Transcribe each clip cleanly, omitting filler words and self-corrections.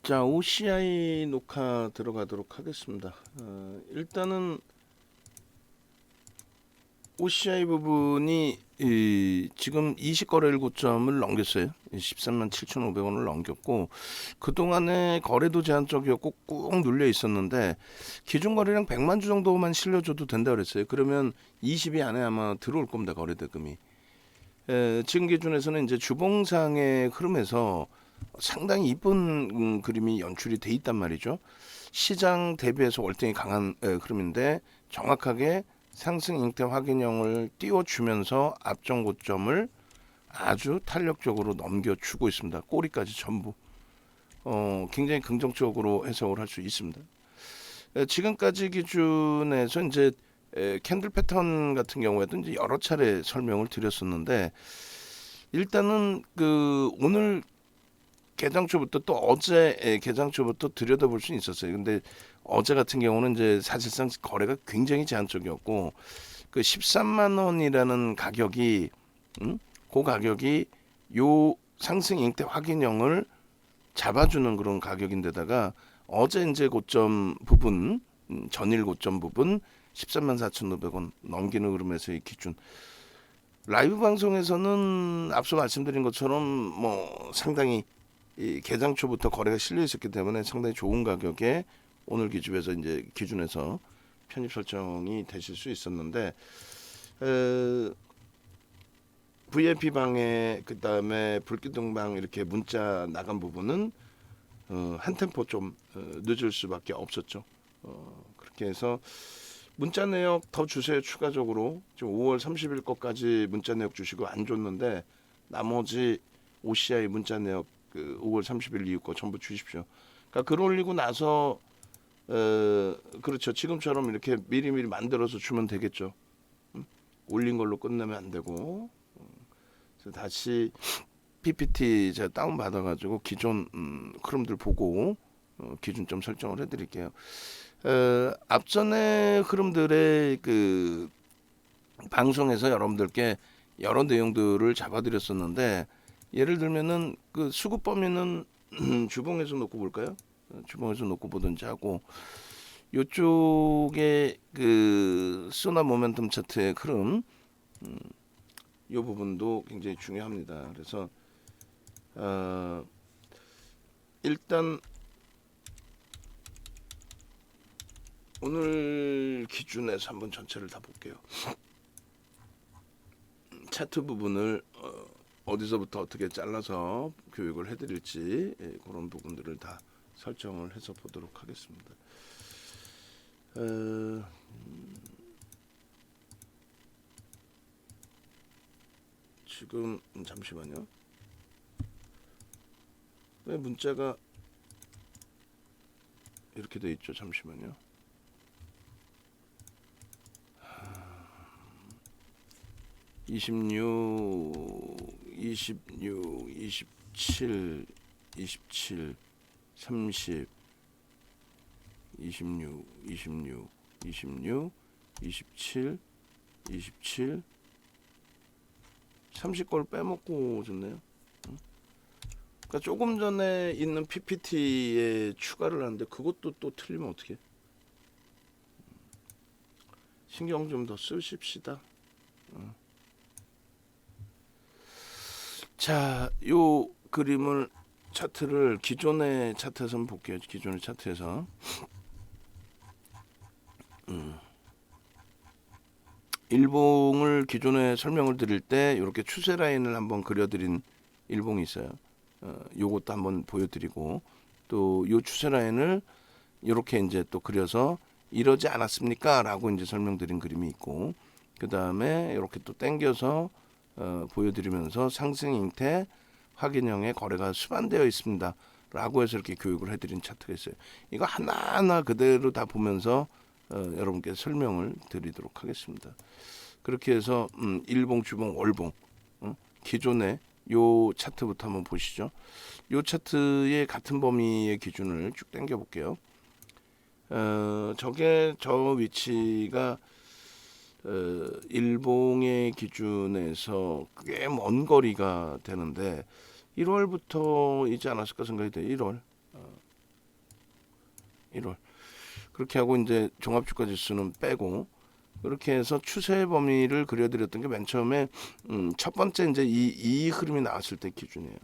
자, OCI 녹화 들어가도록 하겠습니다. 일단은 OCI 부분이 지금 20거래일 고점을 넘겼어요. 13만 7,500원을 넘겼고, 그동안에 거래도 제한적이었고 꾹 눌려 있었는데 기준 거래량 100만 주 정도만 실려줘도 된다 그랬어요. 그러면 20일 안에 아마 들어올 겁니다. 거래 대금이. 지금 기준에서는 이제 주봉상의 흐름에서 상당히 이쁜 그림이 연출이 돼 있단 말이죠. 시장 대비해서 월등히 강한 흐름인데 정확하게 상승 잉태 확인형을 띄워주면서 앞전 고점을 아주 탄력적으로 넘겨주고 있습니다. 꼬리까지 전부 굉장히 긍정적으로 해석을 할 수 있습니다. 지금까지 기준에서 이제 캔들 패턴 같은 경우에도 이제 여러 차례 설명을 드렸었는데 일단은 그 오늘 개장초부터 또 어제 개장초부터 들여다볼 수 있었어요. 근데 어제 같은 경우는 이제 사실상 거래가 굉장히 제한적이었고 그 13만 원이라는 가격이 그 가격이 요 상승 잉태 확인형을 잡아주는 그런 가격인데다가 어제 이제 고점 부분 전일 고점 부분 13만 4,500원 넘기는 흐름에서의 기준 라이브 방송에서는 앞서 말씀드린 것처럼 뭐 상당히 이 개장 초부터 거래가 실려 있었기 때문에 상당히 좋은 가격에 오늘 기준에서 편입 설정이 되실 수 있었는데 VIP 방에 그 다음에 불기둥방 이렇게 문자 나간 부분은 한 템포 좀 늦을 수밖에 없었죠. 그렇게 해서 문자 내역 더 주세요. 추가적으로 지금 5월 30일 것까지 문자 내역 주시고 안 줬는데 나머지 OCI 문자 내역 그 5월 30일 이후 거 전부 주십시오. 그러니까 글 올리고 나서 그렇죠. 지금처럼 이렇게 미리미리 만들어서 주면 되겠죠. 올린 걸로 끝내면 안 되고 그래서 다시 PPT 제가 다운 받아가지고 기존 흐름들 보고 기준점 설정을 해드릴게요. 앞전의 흐름들의 그 방송에서 여러분들께 여러 내용들을 잡아드렸었는데 예를 들면은 그 수급 범위는 주봉에서 놓고 볼까요? 주봉에서 놓고 보든지 하고 요쪽에 그 소나 모멘텀 차트의 흐름 이 부분도 굉장히 중요합니다. 그래서 일단 오늘 기준에서 한번 전체를 다 볼게요. 차트 부분을 어디서부터 어떻게 잘라서 교육을 해드릴지 그런 부분들을 다 설정을 해서 보도록 하겠습니다. 지금 잠시만요. 왜 문자가 이렇게 돼 있죠? 잠시만요. 26, 26, 27, 27, 30, 26, 26, 26, 27, 27, 30걸 빼먹고 오셨네요. 그러니까 조금 전에 있는 PPT에 추가를 하는데 그것도 또 틀리면 어떻게? 신경 좀 더 쓰십시다. 자, 요 그림을 차트를 기존의 차트에서 한번 볼게요. 기존의 차트에서 일봉을 기존에 설명을 드릴 때 이렇게 추세 라인을 한번 그려드린 일봉이 있어요. 요것도 한번 보여드리고 또 요 추세 라인을 이렇게 이제 또 그려서 이러지 않았습니까? 라고 이제 설명드린 그림이 있고 그 다음에 이렇게 또 당겨서 보여드리면서 상승 잉태 확인형의 거래가 수반되어 있습니다. 라고 해서 이렇게 교육을 해드린 차트가 있어요. 이거 하나하나 그대로 다 보면서 여러분께 설명을 드리도록 하겠습니다. 그렇게 해서 일봉, 주봉, 월봉 기존의 요 차트부터 한번 보시죠. 요 차트의 같은 범위의 기준을 쭉 당겨 볼게요. 저게 저 위치가 일봉의 기준에서 꽤 먼 거리가 되는데 1월부터 이지 않았을까 생각이 돼요. 1월 1월. 그렇게 하고 이제 종합주가 지수는 빼고 그렇게 해서 추세 범위를 그려드렸던 게 맨 처음에 첫 번째 이제 이 흐름이 나왔을 때 기준이에요.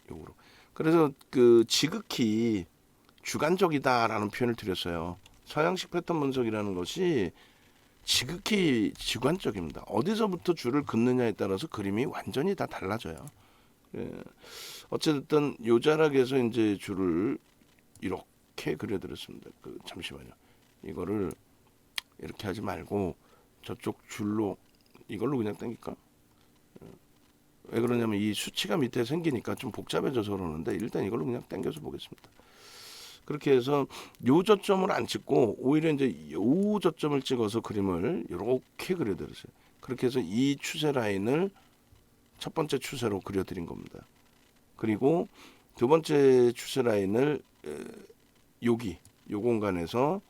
요거로. 그래서 그 지극히 주관적이다라는 표현을 드렸어요. 서양식 패턴 분석이라는 것이 지극히 주관적입니다. 어디서부터 줄을 긋느냐에 따라서 그림이 완전히 다 달라져요. 예. 어쨌든 요 자락에서 이제 줄을 이렇게 그려드렸습니다. 잠시만요. 이거를 이렇게 하지 말고 저쪽 줄로 이걸로 그냥 당길까? 왜 그러냐면 이 수치가 밑에 생기니까 좀 복잡해져서 그러는데 일단 이걸로 그냥 당겨서 보겠습니다. 그렇게 해서 요 저점을 안 찍고 오히려 이제 요 저점을 찍어서 그림을 이렇게 그려드렸어요. 그렇게 해서 이 추세 라인을 첫 번째 추세로 그려드린 겁니다. 그리고 두 번째 추세 라인을 여기 요 공간에서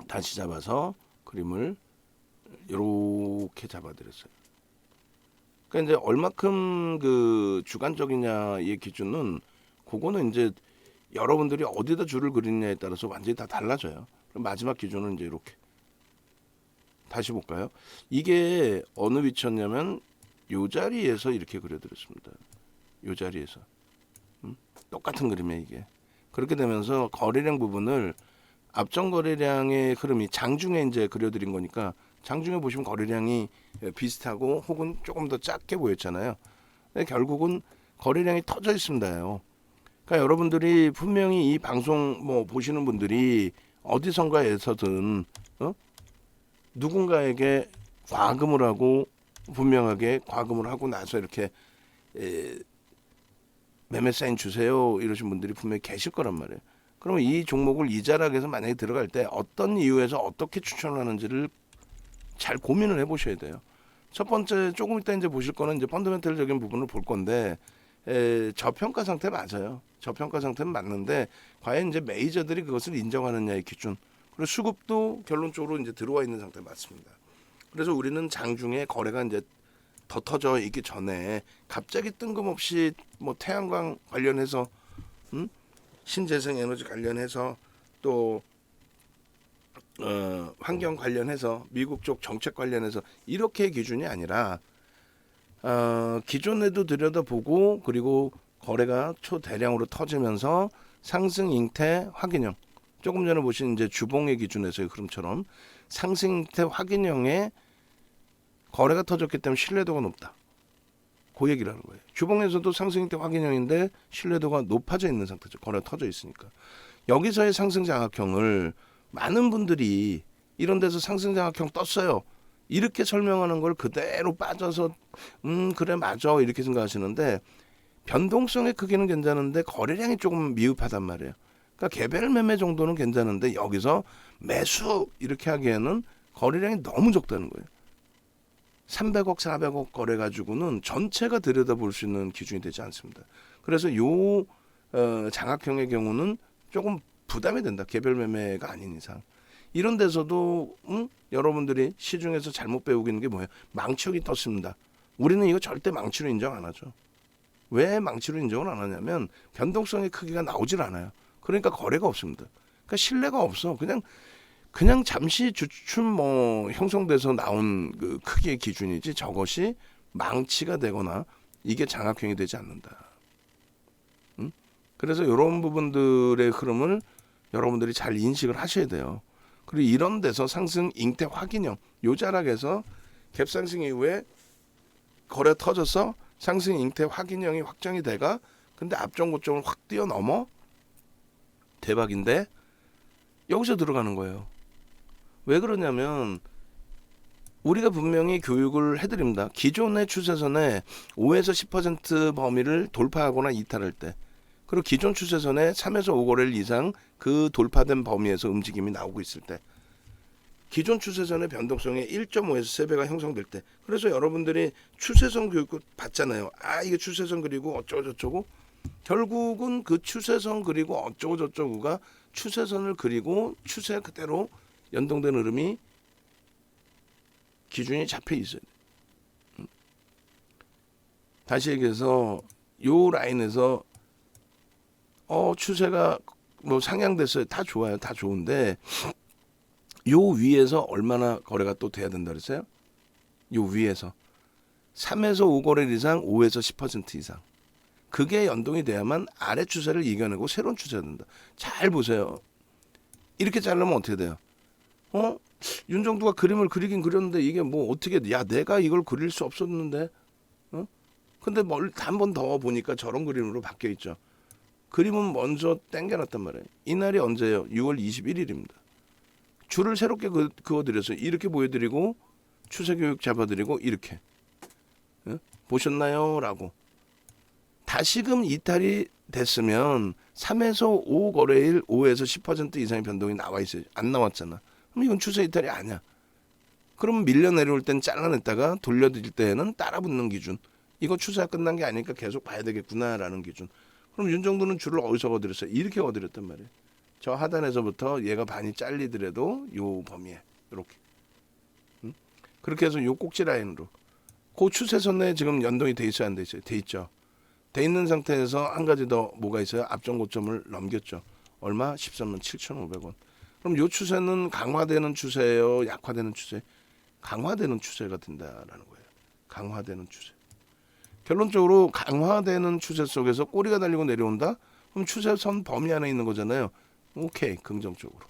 다시 잡아서 그림을 이렇게 잡아드렸어요. 그러니까 이제 얼마큼 그 주관적이냐의 기준은 그거는 이제 여러분들이 어디다 줄을 그리느냐에 따라서 완전히 다 달라져요. 그럼 마지막 기준은 이제 이렇게 다시 볼까요? 이게 어느 위치였냐면 요 자리에서 이렇게 그려드렸습니다. 요 자리에서 똑같은 그림에 이게 그렇게 되면서 거래량 부분을 앞전 거래량의 흐름이 장중에 이제 그려드린 거니까 장중에 보시면 거래량이 비슷하고 혹은 조금 더 작게 보였잖아요. 근데 결국은 거래량이 터져 있습니다요. 그러니까 여러분들이 분명히 이 방송 뭐 보시는 분들이 어디선가에서든 누군가에게 과금을 하고 분명하게 과금을 하고 나서 이렇게 매매 사인 주세요 이러신 분들이 분명히 계실 거란 말이에요. 그러면 이 종목을 이 자락에서 만약에 들어갈 때 어떤 이유에서 어떻게 추천을 하는지를 잘 고민을 해보셔야 돼요. 첫 번째 조금 이따 이제 보실 거는 이제 펀더멘털적인 부분을 볼 건데 저평가 상태 맞아요. 저평가 상태는 맞는데 과연 이제 메이저들이 그것을 인정하느냐의 기준. 그리고 수급도 결론적으로 이제 들어와 있는 상태 맞습니다. 그래서 우리는 장중에 거래가 이제 더 터져 있기 전에 갑자기 뜬금없이 뭐 태양광 관련해서 신재생 에너지 관련해서 또 환경 관련해서 미국 쪽 정책 관련해서 이렇게 기준이 아니라 기존에도 들여다보고 그리고 거래가 초대량으로 터지면서 상승 잉태 확인형 조금 전에 보신 이제 주봉의 기준에서의 흐름처럼 상승 잉태 확인형의 거래가 터졌기 때문에 신뢰도가 높다. 그 얘기라는 거예요. 주봉에서도 상승 잉태 확인형인데 신뢰도가 높아져 있는 상태죠. 거래가 터져 있으니까. 여기서의 상승 장악형을 많은 분들이 이런 데서 상승 장악형 떴어요. 이렇게 설명하는 걸 그대로 빠져서 그래 맞아 이렇게 생각하시는데 변동성의 크기는 괜찮은데 거래량이 조금 미흡하단 말이에요. 그러니까 개별 매매 정도는 괜찮은데 여기서 매수 이렇게 하기에는 거래량이 너무 적다는 거예요. 300억, 400억 거래 가지고는 전체가 들여다볼 수 있는 기준이 되지 않습니다. 그래서 요 장악형의 경우는 조금 부담이 된다. 개별 매매가 아닌 이상. 이런 데서도 여러분들이 시중에서 잘못 배우고 있는 게 뭐예요? 망치형이 떴습니다. 우리는 이거 절대 망치로 인정 안 하죠. 왜 망치로 인정을 안 하냐면 변동성의 크기가 나오질 않아요. 그러니까 거래가 없습니다. 그러니까 신뢰가 없어. 그냥 잠시 주춤 뭐 형성돼서 나온 그 크기의 기준이지 저것이 망치가 되거나 이게 장악형이 되지 않는다. 그래서 이런 부분들의 흐름을 여러분들이 잘 인식을 하셔야 돼요. 그리고 이런 데서 상승 잉태 확인형 요 자락에서 갭상승 이후에 거래 터져서 상승 잉태 확인형이 확정이 돼가 근데 앞전 고점을 확 뛰어넘어 대박인데 여기서 들어가는 거예요. 왜 그러냐면 우리가 분명히 교육을 해드립니다. 기존의 추세선의 5에서 10% 범위를 돌파하거나 이탈할 때 그리고 기존 추세선의 3에서 5거래일 이상 그 돌파된 범위에서 움직임이 나오고 있을 때 기존 추세선의 변동성의 1.5에서 3배가 형성될 때 그래서 여러분들이 추세선 교육을 받잖아요. 이게 추세선 그리고 어쩌고저쩌고 결국은 그 추세선 그리고 어쩌고저쩌고가 추세선을 그리고 추세 그대로 연동된 흐름이 기준이 잡혀 있어요. 다시 얘기해서 요 라인에서 추세가 뭐 상향됐어요. 다 좋아요. 다 좋은데 요 위에서 얼마나 거래가 또 돼야 된다 그랬어요? 요 위에서 3에서 5거래일 이상, 5에서 10% 이상. 그게 연동이 돼야만 아래 추세를 이겨내고 새로운 추세가 된다. 잘 보세요. 이렇게 자르면 어떻게 돼요? 윤정두가 그림을 그리긴 그렸는데 이게 뭐 어떻게 야 내가 이걸 그릴 수 없었는데 근데 한 번 더 보니까 저런 그림으로 바뀌어 있죠. 그림은 먼저 땡겨놨단 말이에요. 이날이 언제예요? 6월 21일입니다. 줄을 새롭게 그어드렸어요. 이렇게 보여드리고 추세교육 잡아드리고 이렇게 보셨나요? 라고. 다시금 이탈이 됐으면 3에서 5 거래일 5에서 10% 이상의 변동이 나와 있어요. 안 나왔잖아. 그럼 이건 추세 이탈이 아니야. 그럼 밀려 내려올 땐 잘라냈다가 돌려드릴 때에는 따라붙는 기준. 이거 추세가 끝난 게 아니니까 계속 봐야 되겠구나라는 기준. 그럼 윤정도는 줄을 어디서 거드렸어요? 이렇게 거드렸단 말이에요. 저 하단에서부터 얘가 반이 잘리더라도 요 범위에 이렇게. 그렇게 해서 요 꼭지 라인으로. 그 추세선에 지금 연동이 돼 있어야 안 돼 있어요? 돼 있죠. 돼 있는 상태에서 한 가지 더 뭐가 있어요? 앞전 고점을 넘겼죠. 얼마? 13만 7,500원. 그럼 요 추세는 강화되는 추세예요? 약화되는 추세? 강화되는 추세가 된다라는 거예요. 강화되는 추세. 결론적으로 강화되는 추세 속에서 꼬리가 달리고 내려온다? 그럼 추세선 범위 안에 있는 거잖아요. 오케이, 긍정적으로.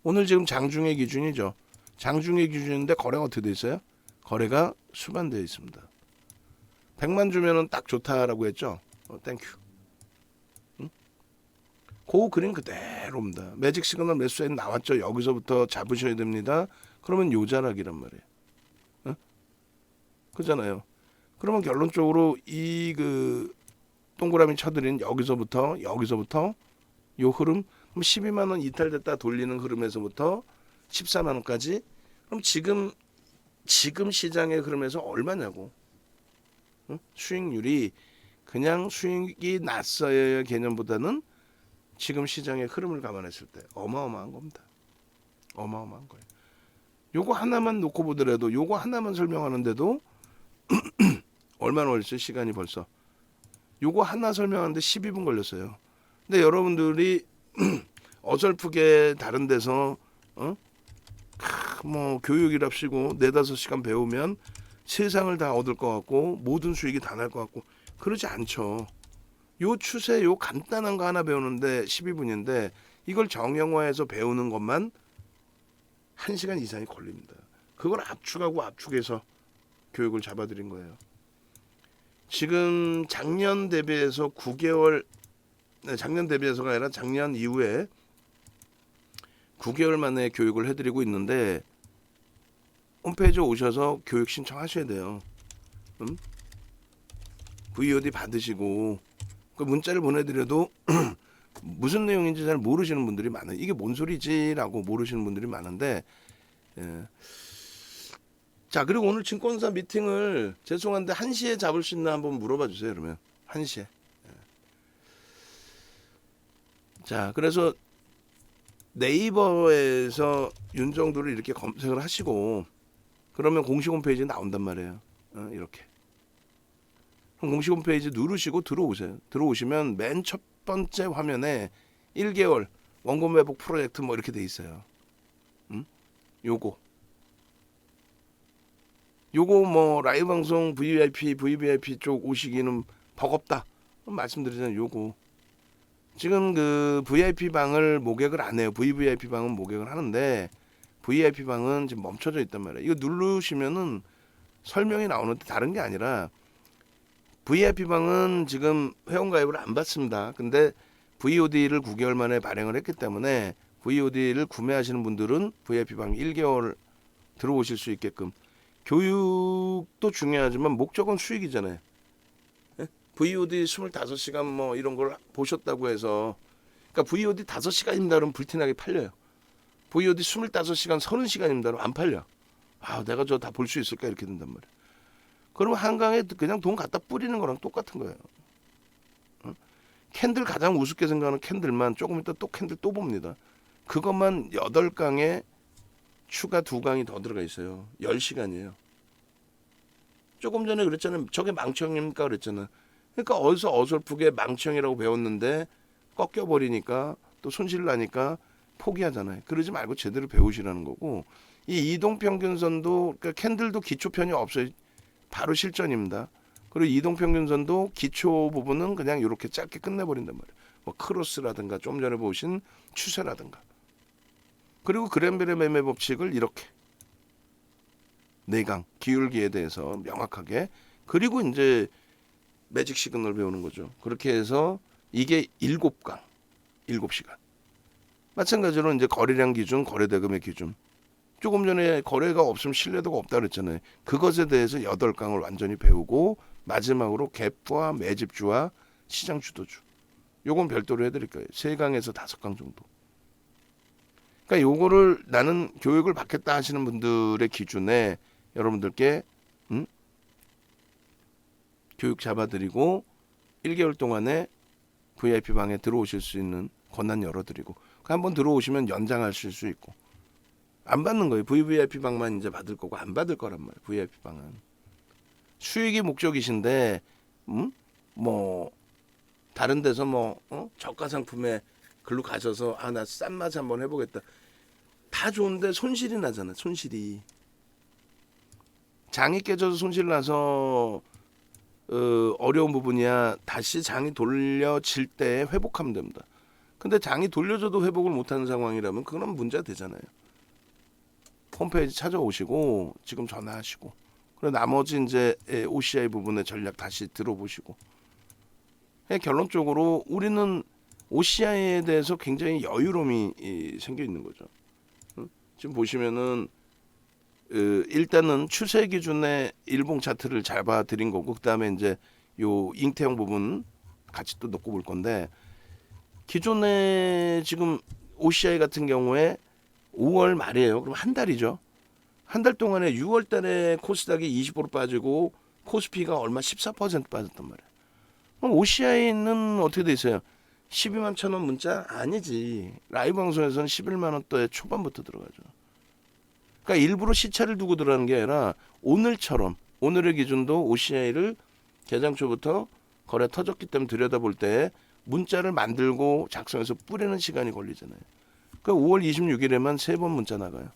오늘 지금 장중의 기준이죠. 장중의 기준인데 거래가 어떻게 돼 있어요? 거래가 수반되어 있습니다. 100만 주면은 딱 좋다라고 했죠. 땡큐. 그 그림 그대로입니다. 매직 시그널 매수사인 나왔죠. 여기서부터 잡으셔야 됩니다. 그러면 요자락이란 말이에요. 그잖아요. 그러면 결론적으로 이 동그라미 쳐드린 여기서부터 요 흐름, 그럼 12만 원 이탈됐다 돌리는 흐름에서부터 14만 원까지. 그럼 지금 시장의 흐름에서 얼마냐고. 수익률이 그냥 수익이 났어야 개념보다는 지금 시장의 흐름을 감안했을 때 어마어마한 겁니다. 어마어마한 거예요. 요거 하나만 놓고 보더라도 요거 하나만 설명하는데도 얼마나 걸렸어요? 시간이 벌써. 요거 하나 설명하는데 12분 걸렸어요. 근데 여러분들이 어설프게 다른 데서 뭐 교육이랍시고 4-5시간 배우면 세상을 다 얻을 것 같고 모든 수익이 다 날 것 같고 그러지 않죠. 요 추세 요 간단한 거 하나 배우는데 12분인데 이걸 정형화해서 배우는 것만 1시간 이상이 걸립니다. 그걸 압축하고 압축해서 교육을 잡아드린 거예요. 지금 작년 대비해서 9개월, 작년 대비해서가 아니라 작년 이후에 9개월 만에 교육을 해드리고 있는데 홈페이지에 오셔서 교육 신청하셔야 돼요. VOD 받으시고 그 문자를 보내드려도 무슨 내용인지 잘 모르시는 분들이 많아요. 이게 뭔 소리지라고 모르시는 분들이 많은데 자, 그리고 오늘 증권사 미팅을 죄송한데 1시에 잡을 수 있나 한번 물어봐 주세요. 그러면 1시에. 자, 그래서 네이버에서 윤정도를 이렇게 검색을 하시고 그러면 공식 홈페이지에 나온단 말이에요. 이렇게. 그럼 공식 홈페이지 누르시고 들어오세요. 들어오시면 맨 첫 번째 화면에 1개월 원금 회복 프로젝트 뭐 이렇게 돼 있어요. 요거 뭐 라이브 방송 VVIP 쪽 오시기는 버겁다. 말씀드리잖아요. 요거 지금 그 VIP 방을 모객을 안 해요. VVIP 방은 모객을 하는데 VIP 방은 지금 멈춰져 있단 말이에요. 이거 누르시면은 설명이 나오는데 다른 게 아니라 VIP 방은 지금 회원가입을 안 받습니다. 근데 VOD를 9개월 만에 발행을 했기 때문에 VOD를 구매하시는 분들은 VIP 방 1개월 들어오실 수 있게끔. 교육도 중요하지만 목적은 수익이잖아요. VOD 25시간 뭐 이런 걸 보셨다고 해서 그러니까 VOD 5시간입니다. 그러면 불티나게 팔려요. VOD 25시간 30시간입니다. 그러면 안 팔려. 아, 내가 저 다 볼 수 있을까 이렇게 된단 말이에요. 그러면 한강에 그냥 돈 갖다 뿌리는 거랑 똑같은 거예요. 캔들 가장 우습게 생각하는 캔들만 조금 이따 또 캔들 또 봅니다. 그것만 8강에 추가 2강이 더 들어가 있어요. 10시간이에요. 조금 전에 그랬잖아요. 저게 망청입니까? 그랬잖아요. 그러니까 어디서 어설프게 망청이라고 배웠는데 꺾여버리니까 또 손실 나니까 포기하잖아요. 그러지 말고 제대로 배우시라는 거고 이 이동평균선도 그러니까 캔들도 기초편이 없어요. 바로 실전입니다. 그리고 이동평균선도 기초 부분은 그냥 이렇게 짧게 끝내버린단 말이에요. 뭐 크로스라든가 좀 전에 보신 추세라든가 그리고 그랜벨의 매매 법칙을 이렇게 내강 기울기에 대해서 명확하게 그리고 이제 매직 시그널 배우는 거죠. 그렇게 해서 이게 7강 7시간 마찬가지로 이제 거래량 기준 거래대금의 기준 조금 전에 거래가 없으면 신뢰도가 없다 그랬잖아요. 그것에 대해서 8강을 완전히 배우고 마지막으로 갭과 매집주와 시장 주도주 요건 별도로 해드릴 거예요. 3강에서 5강 정도. 그러니까 요거를 나는 교육을 받겠다 하시는 분들의 기준에 여러분들께 교육 잡아드리고 1개월 동안에 VIP 방에 들어오실 수 있는 권한 열어드리고 한번 들어오시면 연장하실 수 있고 안 받는 거예요. VVIP 방만 이제 받을 거고 안 받을 거란 말이에요. VIP 방은 수익이 목적이신데 뭐 다른 데서 뭐 저가 상품에 글로 가셔서 아 나 싼 맛 한번 해보겠다. 다 좋은데 손실이 나잖아. 손실이 장이 깨져서 손실 나서 어려운 부분이야. 다시 장이 돌려질 때 회복하면 됩니다. 근데 장이 돌려져도 회복을 못하는 상황이라면 그건 문제가 되잖아요. 홈페이지 찾아오시고 지금 전화하시고 그리고 나머지 이제 OCI 부분의 전략 다시 들어보시고 결론적으로 우리는 OCI에 대해서 굉장히 여유로움이 생겨 있는 거죠. 지금 보시면은 일단은 추세 기준의 일봉 차트를 잡아드린 거고 그다음에 이제 요 잉태형 부분 같이 또 넣고 볼 건데 기존에 지금 OCI 같은 경우에 5월 말이에요. 그럼 한 달이죠. 한 달 동안에 6월 달에 코스닥이 20% 빠지고 코스피가 얼마 14% 빠졌단 말이에요. 그럼 OCI는 어떻게 돼 있어요? 12만 1,000원 문자? 아니지. 라이브 방송에서는 11만 원대 초반부터 들어가죠. 그러니까 일부러 시차를 두고 들어가는 게 아니라 오늘처럼 오늘의 기준도 OCI를 개장 초부터 거래 터졌기 때문에 들여다볼 때 문자를 만들고 작성해서 뿌리는 시간이 걸리잖아요. 그러니까 5월 26일에만 3번 문자 나가요.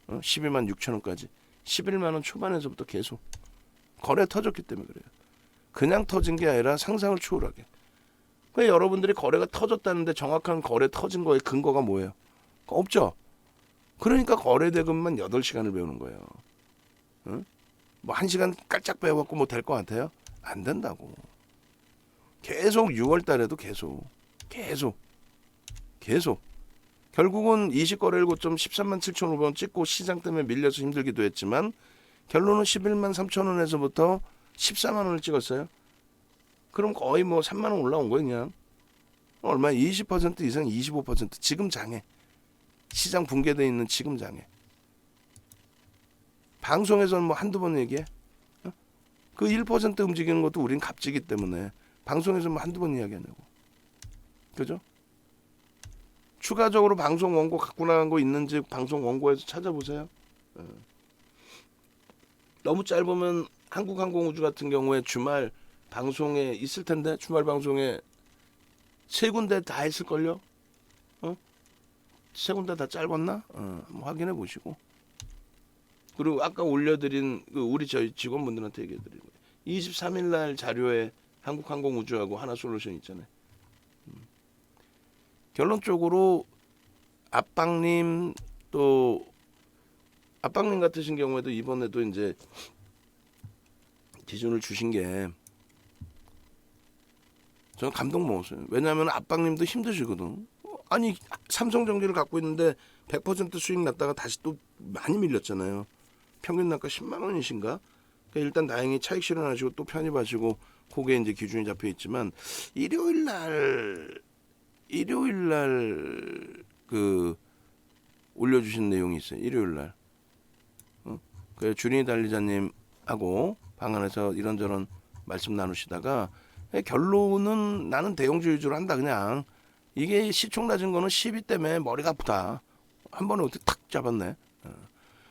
12만 6천 원까지. 11만 원 초반에서부터 계속. 거래 터졌기 때문에 그래요. 그냥 터진 게 아니라 상상을 초월하게. 그러니까 여러분들이 거래가 터졌다는데 정확한 거래 터진 거에 근거가 뭐예요? 없죠. 그러니까 거래 대금만 8시간을 배우는 거예요. 뭐 1시간 깔짝 배워갖고 뭐 될 것 같아요? 안 된다고. 계속 6월 달에도 계속. 결국은 20거래일 고점 13만 7,500원 찍고 시장 때문에 밀려서 힘들기도 했지만 결론은 11만 3천 원에서부터 14만 원을 찍었어요. 그럼 거의 뭐 3만 원 올라온 거예요 그냥. 얼마 20% 이상 25% 지금 장에. 시장 붕괴되어 있는 지금 장에. 방송에서는 뭐 한두 번 얘기해. 그 1% 움직이는 것도 우린 값지기 때문에 방송에서 뭐 한두 번 이야기 안 하고. 그죠? 추가적으로 방송 원고 갖고 나간 거 있는지 방송 원고에서 찾아보세요. 너무 짧으면 한국항공우주 같은 경우에 주말 방송에 있을 텐데 주말 방송에 3군데 다 했을걸요? 3군데 다 짧았나? 한번 확인해 보시고. 그리고 아까 올려드린 우리 저희 직원분들한테 얘기해드린 거예요. 23일 날 자료에 한국항공우주하고 하나솔루션 있잖아요. 결론적으로 압박님 또 압박님 같으신 경우에도 이번에도 이제 기준을 주신 게 저는 감동 먹었어요. 왜냐하면 압박님도 힘드시거든. 아니 삼성전기를 갖고 있는데 100% 수익 났다가 다시 또 많이 밀렸잖아요. 평균 단가 10만 원이신가? 그러니까 일단 다행히 차익 실현하시고 또 편입하시고 그게 이제 기준이 잡혀 있지만 일요일 날 그 올려주신 내용이 있어요. 일요일 날. 그 주린이 달리자님하고 방 안에서 이런저런 말씀 나누시다가 결론은 나는 대형주 위주로 한다 그냥. 이게 시총 낮은 거는 시비 때문에 머리가 아프다. 한 번에 어떻게 탁 잡았네.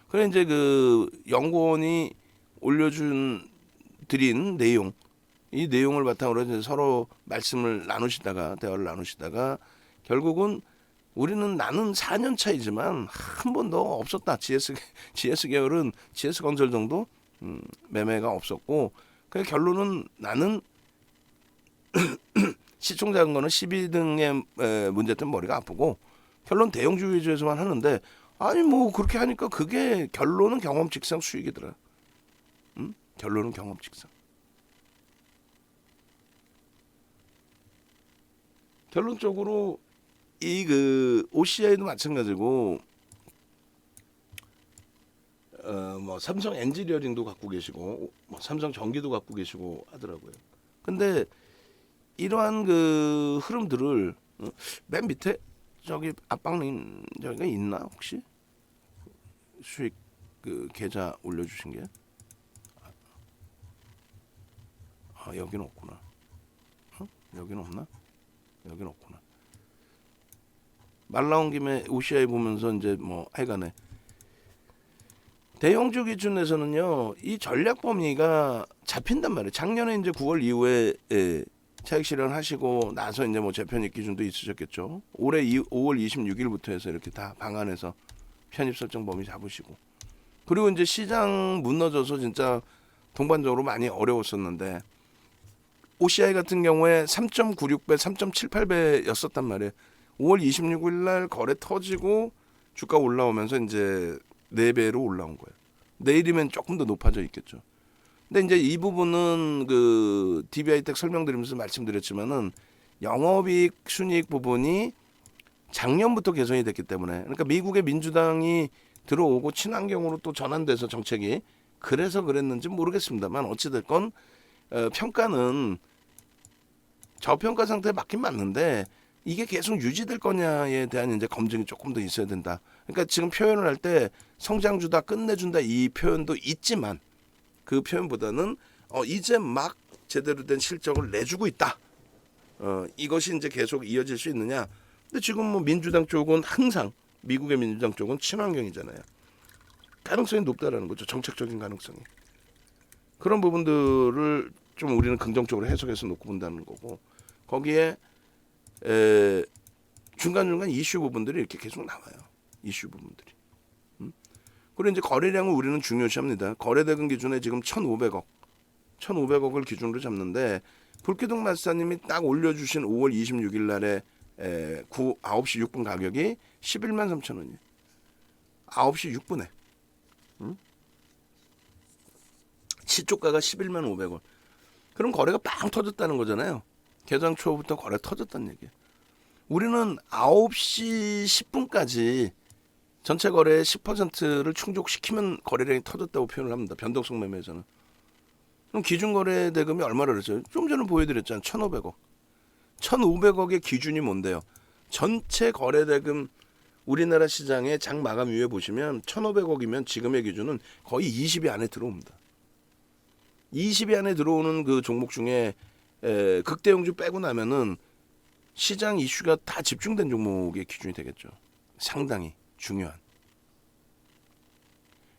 그래 이제 그 연구원이 드린 내용 이 내용을 바탕으로 이제 서로 말씀을 나누시다가 대화를 나누시다가 결국은 우리는 나는 4년 차이지만 한 번도 없었다. GS 계열은 GS 건설 정도 매매가 없었고, 그 결론은 나는 시총 작은 거는 12등의 문제 때문에 머리가 아프고 결론 대형주 위주에서만 하는데, 아니 뭐 그렇게 하니까 그게 결론은 경험칙상 수익이더라. 결론은 경험칙상. 결론적으로 이 그 OCI도 마찬가지고 뭐 삼성 엔지니어링도 갖고 계시고 뭐 삼성 전기도 갖고 계시고 하더라고요. 근데 이러한 그 흐름들을 맨 밑에 저기 압박링 저기가 있나 혹시 수익 그 계좌 올려주신 게? 아 여기는 없구나. 여기는 없나? 여기는 없구나. 말 나온 김에 OCI 보면서 이제 뭐 하여간에 대형주 기준에서는요 이 전략 범위가 잡힌단 말이에요. 작년에 이제 9월 이후에 차익 실현하시고 나서 이제 뭐 재편입 기준도 있으셨겠죠. 올해 5월 26일부터 해서 이렇게 다 방안해서 편입 설정 범위 잡으시고, 그리고 이제 시장 무너져서 진짜 동반적으로 많이 어려웠었는데 OCI 같은 경우에 3.96배, 3.78배였었단 말이에요. 5월 26일 날 거래 터지고 주가 올라오면서 이제 4배로 올라온 거예요. 내일이면 조금 더 높아져 있겠죠. 근데 이제 이 부분은 그 DBI텍 설명드리면서 말씀드렸지만은 영업이익 순이익 부분이 작년부터 개선이 됐기 때문에, 그러니까 미국의 민주당이 들어오고 친환경으로 또 전환돼서 정책이 그래서 그랬는지 모르겠습니다만 어찌됐건 평가는 저평가 상태에 맞긴 맞는데 이게 계속 유지될 거냐에 대한 이제 검증이 조금 더 있어야 된다. 그러니까 지금 표현을 할 때 성장주다 끝내준다 이 표현도 있지만 그 표현보다는 이제 막 제대로 된 실적을 내주고 있다. 이것이 이제 계속 이어질 수 있느냐. 근데 지금 뭐 민주당 쪽은 항상 미국의 민주당 쪽은 친환경이잖아요. 가능성이 높다라는 거죠. 정책적인 가능성이. 그런 부분들을 좀 우리는 긍정적으로 해석해서 놓고 본다는 거고, 거기에 중간중간 이슈 부분들이 이렇게 계속 나와요. 이슈 부분들이. 그리고 이제 거래량을 우리는 중요시합니다. 거래대금 기준에 지금 1,500억을 기준으로 잡는데 불기둥 마스터님이 딱 올려주신 5월 26일 날에 9시 6분 가격이 11만 3천 원이에요. 9시 6분에. 시초가가 11만 500원. 그럼 거래가 빵 터졌다는 거잖아요. 개장 초부터 거래 터졌다는 얘기예요. 우리는 9시 10분까지 전체 거래의 10%를 충족시키면 거래량이 터졌다고 표현을 합니다. 변동성 매매에서는. 그럼 기준 거래 대금이 얼마를 그랬어요? 좀 전에 보여드렸잖아요. 1,500억. 1,500억의 기준이 뭔데요? 전체 거래 대금 우리나라 시장의 장 마감 이후에 보시면 1,500억이면 지금의 기준은 거의 20위 안에 들어옵니다. 20위 안에 들어오는 그 종목 중에 극대형주 빼고 나면은 시장 이슈가 다 집중된 종목의 기준이 되겠죠. 상당히 중요한.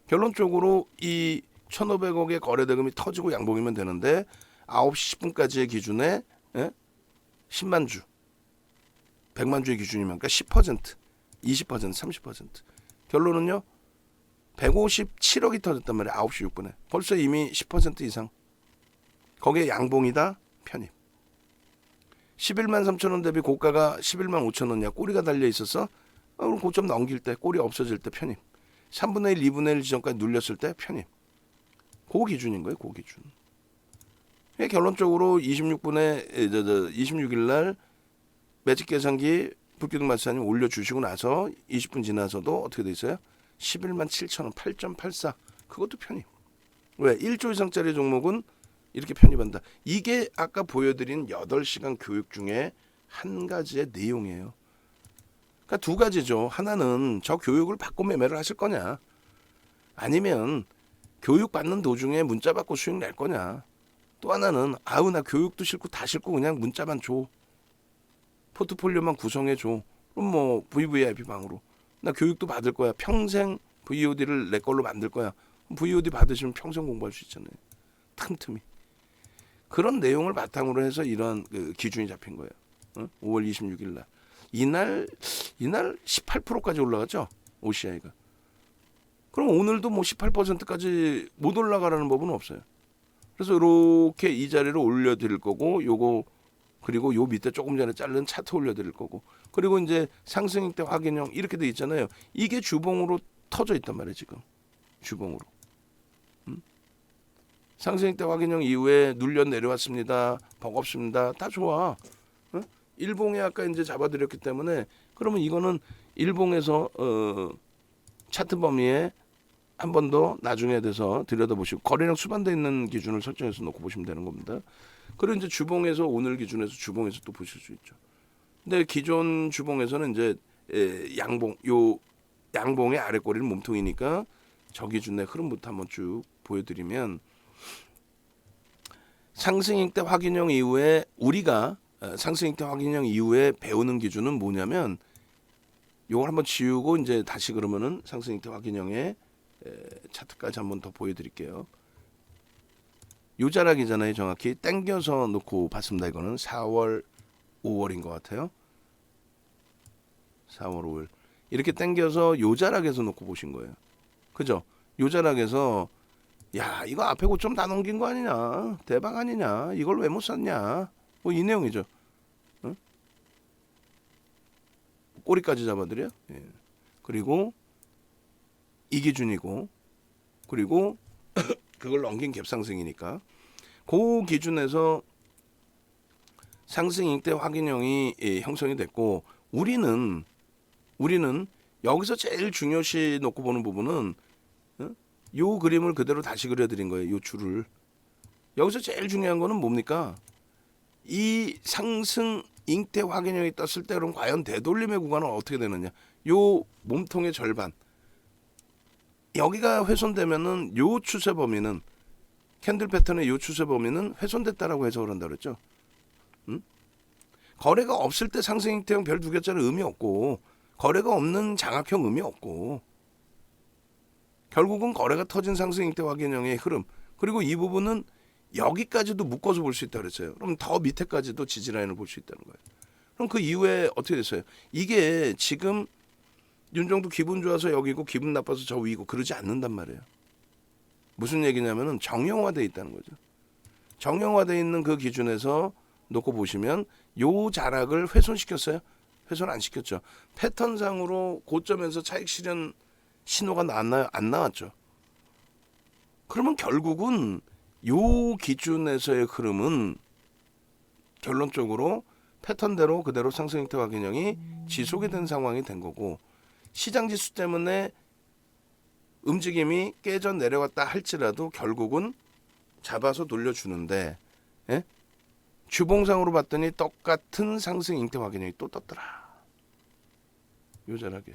결론적으로 이 1,500억의 거래 대금이 터지고 양봉이면 되는데 9시 10분까지의 기준에 10만 주, 100만 주의 기준이면 그러니까 10%, 20%, 30%. 결론은요. 157억이 터졌단 말이에요. 9시 6분에. 벌써 이미 10% 이상. 거기에 양봉이다. 편입. 11만 3천 원 대비 고가가 11만 5천 원이야. 꼬리가 달려 있어서 그럼 고점 넘길 때, 꼬리 없어질 때 편입. 3분의 1, 2분의 1 지점까지 눌렸을 때 편입. 그 기준인 거예요. 그 기준. 결론적으로 26분에 26일 날 매직 계산기 불기둥 마사님 올려주시고 나서 20분 지나서도 어떻게 돼 있어요? 11만 7천 원, 8.84. 그것도 편입. 왜? 1조 이상짜리 종목은 이렇게 편입한다. 이게 아까 보여드린 8시간 교육 중에 한 가지의 내용이에요. 그러니까 두 가지죠. 하나는 저 교육을 받고 매매를 하실 거냐, 아니면 교육 받는 도중에 문자 받고 수익 낼 거냐. 또 하나는 나 교육도 싫고 다 싫고 그냥 문자만 줘. 포트폴리오만 구성해 줘. 그럼 뭐 VVIP 방으로 나 교육도 받을 거야. 평생 VOD를 내 걸로 만들 거야. VOD 받으시면 평생 공부할 수 있잖아요. 틈틈이. 그런 내용을 바탕으로 해서 이런 그 기준이 잡힌 거예요. 5월 26일 날. 이날 18%까지 올라갔죠. OCI가. 그럼 오늘도 뭐 18%까지 못 올라가라는 법은 없어요. 그래서 이렇게 이 자리로 올려드릴 거고, 요거 그리고 요 밑에 조금 전에 자른 차트 올려드릴 거고, 그리고 이제 상승익대 확인형 이렇게 돼 있잖아요. 이게 주봉으로 터져 있단 말이에요. 지금 주봉으로. 상승익대 확인형 이후에 눌려 내려왔습니다. 버겁습니다. 다 좋아. 일봉에 아까 이제 잡아드렸기 때문에, 그러면 이거는 일봉에서 차트 범위에 한 번 더 나중에 돼서 들여다보시고 거래량 수반돼 있는 기준을 설정해서 놓고 보시면 되는 겁니다. 그리고 이제 주봉에서 오늘 기준에서 주봉에서 또 보실 수 있죠. 근데 기존 주봉에서는 이제 양봉의 아래 꼬리는 몸통이니까 저 기준의 흐름부터 한번 쭉 보여드리면, 상승익대 확인형 이후에 우리가 상승익대 확인형 이후에 배우는 기준은 뭐냐면, 요걸 한번 지우고 이제 다시 그러면은 상승익대 확인형의 차트까지 한번 더 보여드릴게요. 요 자락이잖아요. 정확히 땡겨서 놓고 봤습니다. 이거는 4월 5월인 것 같아요. 4월 5월 이렇게 땡겨서 요 자락에서 놓고 보신 거예요. 그죠? 요 자락에서 야, 이거 앞에 고점 다 넘긴 거 아니냐, 대박 아니냐, 이걸 왜 못 샀냐, 뭐 이 내용이죠. 응? 꼬리까지 잡아드려. 예. 그리고 이 기준이고, 그리고 그걸 넘긴 갭상승이니까 그 기준에서 상승익대 확인형이 형성이 됐고, 우리는 여기서 제일 중요시 놓고 보는 부분은 요 그림을 그대로 다시 그려드린 거예요. 요 줄을. 여기서 제일 중요한 거는 뭡니까? 이 상승익대 확인형이 떴을 때 그럼 과연 되돌림의 구간은 어떻게 되느냐? 요 몸통의 절반. 여기가 훼손되면은 요 추세 범위는, 캔들 패턴의 요 추세 범위는 훼손됐다라고 해석을 한다 그랬죠. 거래가 없을 때 상승익대형 별 두 개짜리 의미 없고, 거래가 없는 장악형 의미 없고, 결국은 거래가 터진 상승익대 확인형의 흐름, 그리고 이 부분은 여기까지도 묶어서 볼 수 있다 그랬어요. 그럼 더 밑에까지도 지지라인을 볼 수 있다는 거예요. 그럼 그 이후에 어떻게 됐어요? 이게 지금 윤정도 기분 좋아서 여기고 기분 나빠서 저 위고 그러지 않는단 말이에요. 무슨 얘기냐면은 정형화되어 있다는 거죠. 정형화되어 있는 그 기준에서 놓고 보시면 요 자락을 훼손시켰어요? 훼손 안 시켰죠. 패턴상으로 고점에서 차익 실현 신호가 나왔나요? 안 나왔죠. 그러면 결국은 요 기준에서의 흐름은 결론적으로 패턴대로 그대로 상승익대 확인형이 지속이 된 상황이 된 거고, 시장 지수 때문에 움직임이 깨져 내려갔다 할지라도 결국은 잡아서 돌려주는데, 예? 주봉상으로 봤더니 똑같은 상승익대 확인형이 또 떴더라. 요 자락에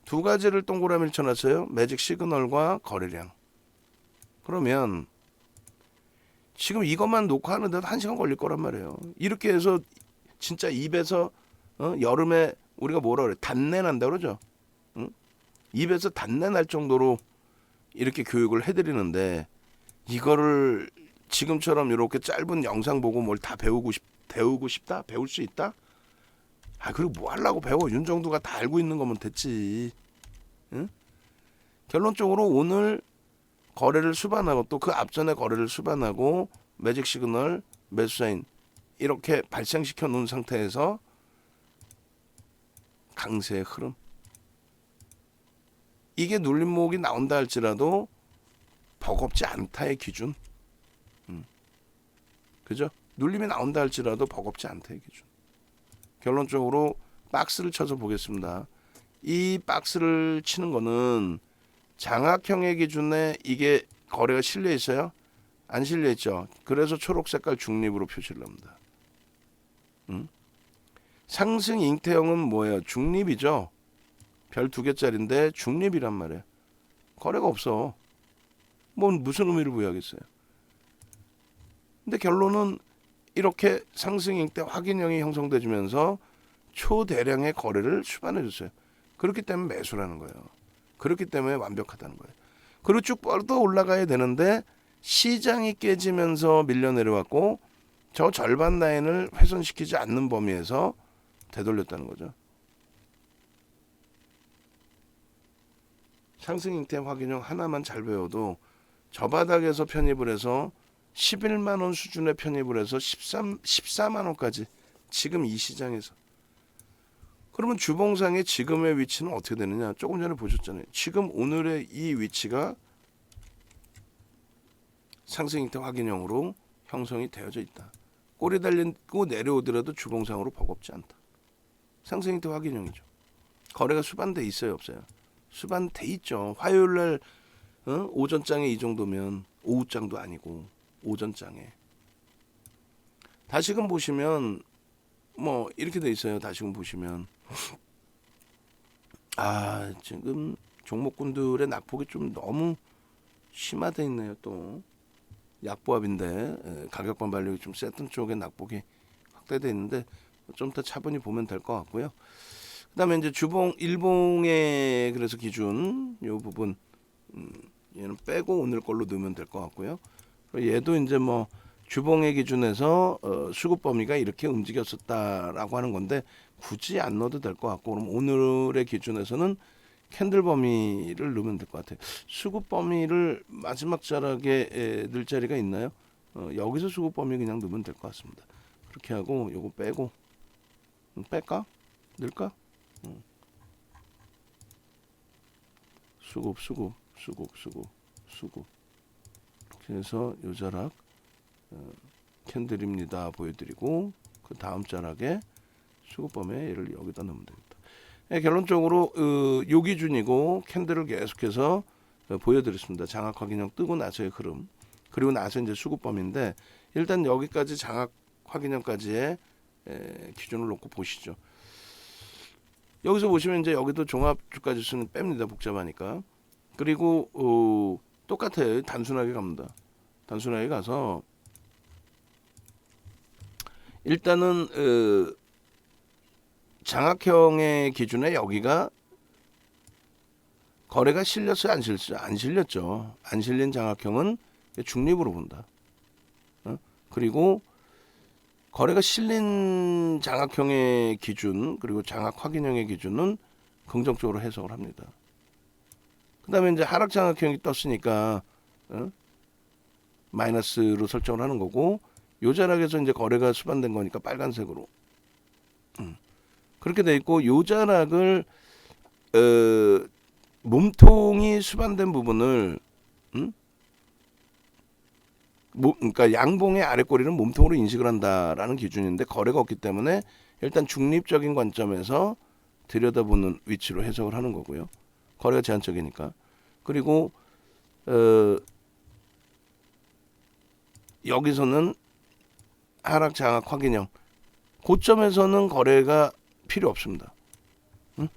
두 가지를 동그라미를 쳐놨어요. 매직 시그널과 거래량. 그러면 지금 이것만 놓고 하는데도 1시간 걸릴 거란 말이에요. 이렇게 해서 진짜 입에서 여름에 우리가 뭐라 그래, 단내 난다 그러죠. 응? 입에서 단내 날 정도로 이렇게 교육을 해드리는데, 이거를 지금처럼 이렇게 짧은 영상 보고 뭘 다 배우고 싶다? 배울 수 있다? 아, 그리고 뭐 하려고 배워? 윤정도가 다 알고 있는 거면 됐지. 응? 결론적으로 오늘 거래를 수반하고 또 그 앞전에 거래를 수반하고 매직 시그널, 매수 사인 이렇게 발생시켜 놓은 상태에서 강세의 흐름. 이게 눌림목이 나온다 할지라도 버겁지 않다의 기준. 그죠? 눌림이 나온다 할지라도 버겁지 않다의 기준. 결론적으로 박스를 쳐서 보겠습니다. 이 박스를 치는 거는 장악형의 기준에 이게 거래가 실려 있어요? 안 실려 있죠. 그래서 초록 색깔 중립으로 표시를 합니다. 상승 잉태형은 뭐예요? 중립이죠. 별 2개짜리인데 중립이란 말이에요. 거래가 없어. 뭔 무슨 의미를 부여하겠어요. 근데 결론은 이렇게 상승 잉태 확인형이 형성돼주면서 초대량의 거래를 수반해줬어요. 그렇기 때문에 매수라는 거예요. 그렇기 때문에 완벽하다는 거예요. 그리고 쭉 뻗어 올라가야 되는데 시장이 깨지면서 밀려 내려왔고 저 절반 라인을 훼손시키지 않는 범위에서 되돌렸다는 거죠. 상승 형태 확인형 하나만 잘 배워도 저 바닥에서 편입을 해서 11만 원 수준에 편입을 해서 14만 원까지 지금 이 시장에서. 그러면 주봉상의 지금의 위치는 어떻게 되느냐? 조금 전에 보셨잖아요. 지금 오늘의 이 위치가 상승 형태 확인형으로 형성이 되어져 있다. 꼬리 달리고 내려오더라도 주봉상으로 버겁지 않다. 상승 형태 확인형이죠. 거래가 수반돼 있어요, 없어요? 수반돼 있죠. 화요일날 오전장에 이 정도면 오후장도 아니고 오전장에. 다시금 보시면 뭐 이렇게 돼 있어요. 다시금 보시면 지금 종목군들의 낙폭이 좀 너무 심화돼 있네요. 또 약보합인데 가격 반발력이 좀 세던 쪽에 낙폭이 확대돼 있는데 좀 더 차분히 보면 될 것 같고요. 그다음에 이제 주봉 일봉의 그래서 기준 이 부분 얘는 빼고 오늘 걸로 넣으면 될 것 같고요. 얘도 이제 뭐 주봉의 기준에서 수급 범위가 이렇게 움직였었다라고 하는 건데 굳이 안 넣어도 될 것 같고, 그럼 오늘의 기준에서는 캔들 범위를 넣으면 될 것 같아요. 수급 범위를 마지막 자락에 넣을 자리가 있나요? 여기서 수급 범위 그냥 넣으면 될 것 같습니다. 그렇게 하고 요거 빼고 뺄까? 넣을까? 수급 이렇게 해서 요 자락 캔들입니다 보여드리고, 그 다음 자락에 수급 범위에 얘를 여기다 넣으면 되겠다. 결론적으로 요 기준이고 캔들을 계속해서 보여드렸습니다. 장악 확인형 뜨고 나서의 흐름, 그리고 나서 이제 수급 범위인데 일단 여기까지 장악 확인형까지의 기준을 놓고 보시죠. 여기서 보시면 이제 여기도 종합 주가 지수는 뺍니다. 복잡하니까. 그리고 똑같아요. 단순하게 갑니다. 단순하게 가서 일단은 장악형의 기준에 여기가 거래가 실렸어요, 안 실렸어요? 안 실렸죠. 안 실린 장악형은 중립으로 본다. 그리고 거래가 실린 장악형의 기준, 그리고 장악 확인형의 기준은 긍정적으로 해석을 합니다. 그 다음에 이제 하락 장악형이 떴으니까 마이너스로 설정을 하는 거고, 요 자락에서 이제 거래가 수반된 거니까 빨간색으로 그렇게 돼 있고, 요 자락을 몸통이 수반된 부분을 그러니까 양봉의 아랫꼬리는 몸통으로 인식을 한다라는 기준인데 거래가 없기 때문에 일단 중립적인 관점에서 들여다보는 위치로 해석을 하는 거고요. 거래가 제한적이니까. 그리고 여기서는 하락 장악 확인형, 고점에서는 거래가 필요 없습니다.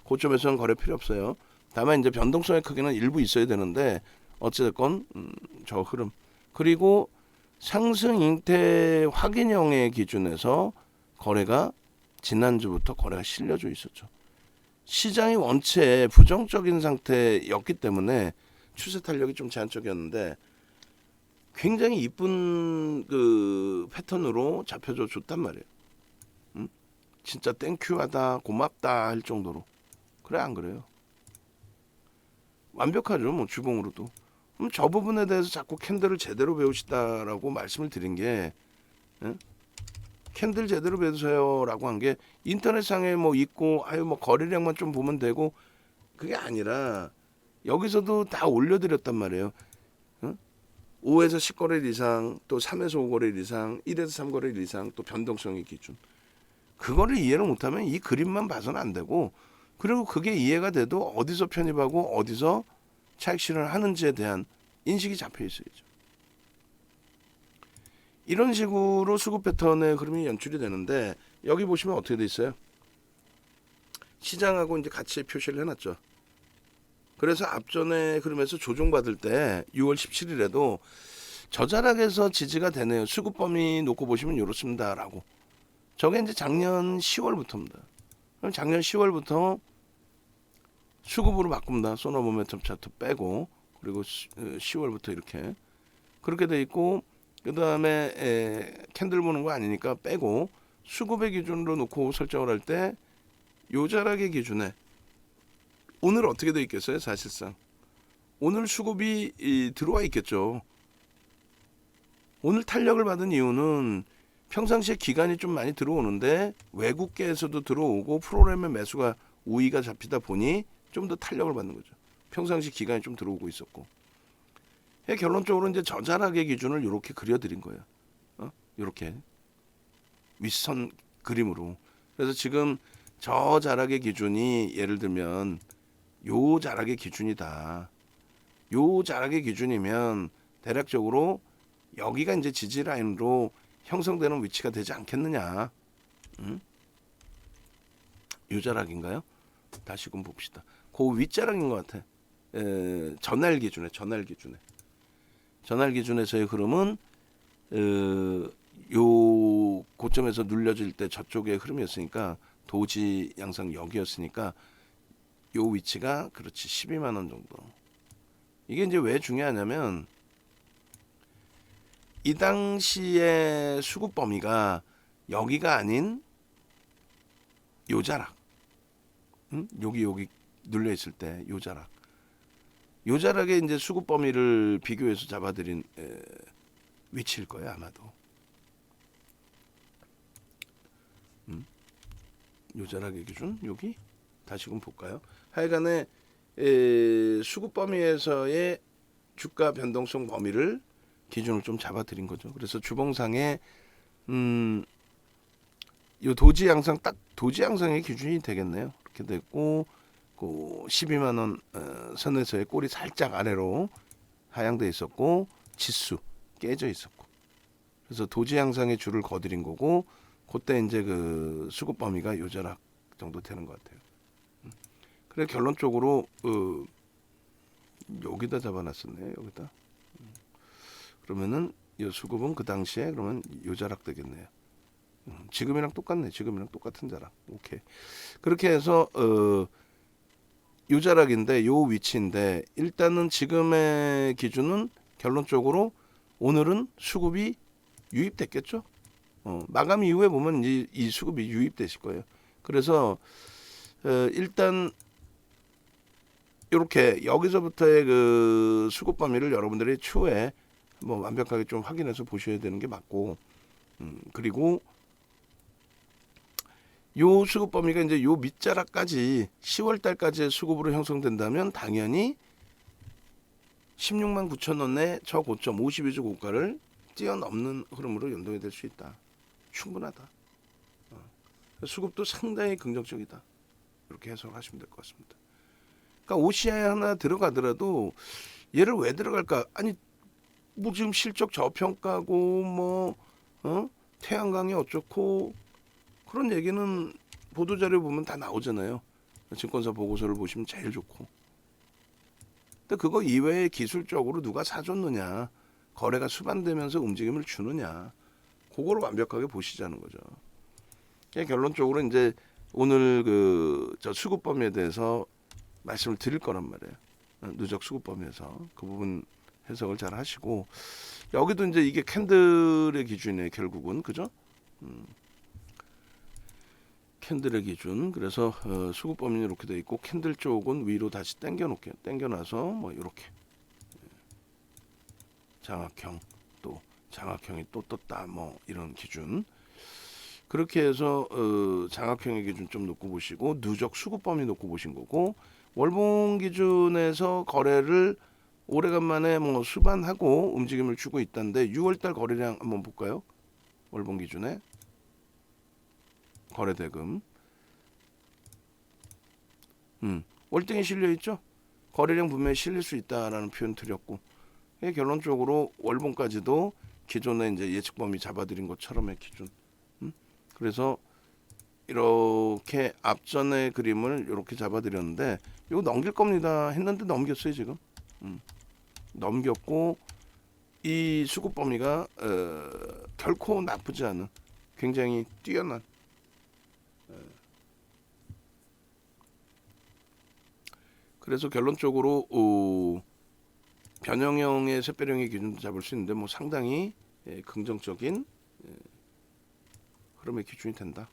고점에서는 거래 필요 없어요. 다만 이제 변동성의 크기는 일부 있어야 되는데 어찌됐건 저 흐름, 그리고 상승 잉태 확인형의 기준에서 거래가 지난주부터 거래가 실려져 있었죠. 시장이 원체 부정적인 상태였기 때문에 추세 탄력이 좀 제한적이었는데 굉장히 이쁜 그 패턴으로 잡혀줘 줬단 말이에요. 진짜 땡큐하다, 고맙다 할 정도로. 그래 안 그래요? 완벽하죠, 뭐 주봉으로도. 그럼 저 부분에 대해서 자꾸 캔들을 제대로 배우시다라고 말씀을 드린 게, 캔들 제대로 배우세요라고 한 게 인터넷상에 뭐 있고 뭐 거래량만 좀 보면 되고 그게 아니라 여기서도 다 올려드렸단 말이에요. 5에서 10거래일 이상, 또 3에서 5거래일 이상, 1에서 3거래일 이상, 또 변동성의 기준. 그거를 이해를 못하면 이 그림만 봐서는 안 되고, 그리고 그게 이해가 돼도 어디서 편입하고 어디서 차익 실현을 하는지에 대한 인식이 잡혀 있어야죠. 이런 식으로 수급 패턴의 흐름이 연출이 되는데, 여기 보시면 어떻게 돼 있어요? 시장하고 이제 같이 표시를 해놨죠. 그래서 앞전에 흐름에서 조정받을 때 6월 17일에도 저자락에서 지지가 되네요. 수급 범위 놓고 보시면 이렇습니다라고. 저게 이제 작년 10월부터입니다. 그럼 작년 10월부터 수급으로 바꿉니다. 소너 모멘텀 차트 빼고, 그리고 10월부터 이렇게 그렇게 돼 있고, 그 다음에 캔들 보는 거 아니니까 빼고 수급의 기준으로 놓고 설정을 할 때 요 자락의 기준에 오늘 어떻게 돼 있겠어요? 사실상 오늘 수급이 들어와 있겠죠. 오늘 탄력을 받은 이유는 평상시에 기간이 좀 많이 들어오는데 외국계에서도 들어오고 프로그램의 매수가 우위가 잡히다 보니 좀 더 탄력을 받는 거죠. 평상시 기간이 좀 들어오고 있었고. 결론적으로 이제 저자락의 기준을 이렇게 그려드린 거예요. 이렇게 윗선 그림으로. 그래서 지금 저자락의 기준이 예를 들면 요 자락의 기준이다. 요 자락의 기준이면 대략적으로 여기가 이제 지지 라인으로 형성되는 위치가 되지 않겠느냐. 요 자락인가요? 다시금 봅시다. 그 윗자락인 것 같아. 전날 기준에서의 흐름은 요 고점에서 눌려질 때 저쪽의 흐름이었으니까 도지 양상 여기였으니까 요 위치가 그렇지 12만 원 정도. 이게 이제 왜 중요하냐면 이 당시의 수급 범위가 여기가 아닌 요 자락. 여기 눌려 있을 때 요 자락. 요 자락에 이제 수급 범위를 비교해서 잡아드린 위치일 거예요, 아마도. 요 자락의 기준 여기 다시금 볼까요? 하여간에 수급 범위에서의 주가 변동성 범위를 기준을 좀 잡아드린 거죠. 그래서 주봉상에 요 도지 양상 딱 도지 양상의 기준이 되겠네요. 이렇게 됐고 그 12만 원 선에서의 꼬리 살짝 아래로 하향돼 있었고 지수 깨져 있었고 그래서 도지 양상의 줄을 거드린 거고 그때 이제 그 수급 범위가 요자락 정도 되는 것 같아요. 그래 결론적으로 여기다 잡아놨었네 여기다. 그러면은 이 수급은 그 당시에 그러면 요자락 되겠네요. 지금이랑 똑같네. 지금이랑 똑같은 자락. 오케이. 그렇게 해서 요 자락인데 요 위치인데 일단은 지금의 기준은 결론적으로 오늘은 수급이 유입됐겠죠. 마감 이후에 보면 이 수급이 유입되실 거예요. 그래서 일단 이렇게 여기서부터의 그 수급 범위를 여러분들이 추후에 뭐 완벽하게 좀 확인해서 보셔야 되는 게 맞고 그리고 요 수급 범위가 이제 요 밑자락까지 10월 달까지의 수급으로 형성된다면 당연히 16만 9천 원의 저 고점 52주 고가를 뛰어넘는 흐름으로 연동이 될 수 있다. 충분하다. 수급도 상당히 긍정적이다. 이렇게 해석하시면 될 것 같습니다. 그러니까 OCI 하나 들어가더라도 얘를 왜 들어갈까? 아니 뭐 지금 실적 저평가고 뭐 태양광이 어쩌고 그런 얘기는 보도자료 보면 다 나오잖아요. 증권사 보고서를 보시면 제일 좋고. 근데 그거 이외에 기술적으로 누가 사줬느냐, 거래가 수반되면서 움직임을 주느냐, 그거를 완벽하게 보시자는 거죠. 결론적으로 이제 오늘 저 수급 범위에 대해서 말씀을 드릴 거란 말이에요. 누적 수급 범위에서 그 부분 해석을 잘 하시고 여기도 이제 이게 캔들의 기준이에요. 결국은 그죠? 캔들의 기준. 그래서 수급 범위는 이렇게 돼 있고 캔들 쪽은 위로 다시 당겨놓게요. 당겨놔서 뭐 이렇게 장악형 또 장악형이 또 떴다 뭐 이런 기준. 그렇게 해서 장악형의 기준 좀 놓고 보시고 누적 수급 범위 놓고 보신 거고 월봉 기준에서 거래를 오래간만에 뭐 수반하고 움직임을 주고 있다는데 6월달 거래량 한번 볼까요? 월봉 기준에 거래대금 월등히 실려 있죠. 거래량 분명히 실릴 수 있다라는 표현 드렸고 결론적으로 월봉까지도 기존에 이제 예측 범위 잡아드린 것처럼의 기준. 그래서 이렇게 앞전의 그림을 이렇게 잡아드렸는데 이거 넘길 겁니다 했는데 넘겼어요 지금. 넘겼고 이 수급 범위가 결코 나쁘지 않은 굉장히 뛰어난 그래서 결론적으로 변형형의 샛별형의 기준도 잡을 수 있는데 뭐 상당히 긍정적인 흐름의 기준이 된다.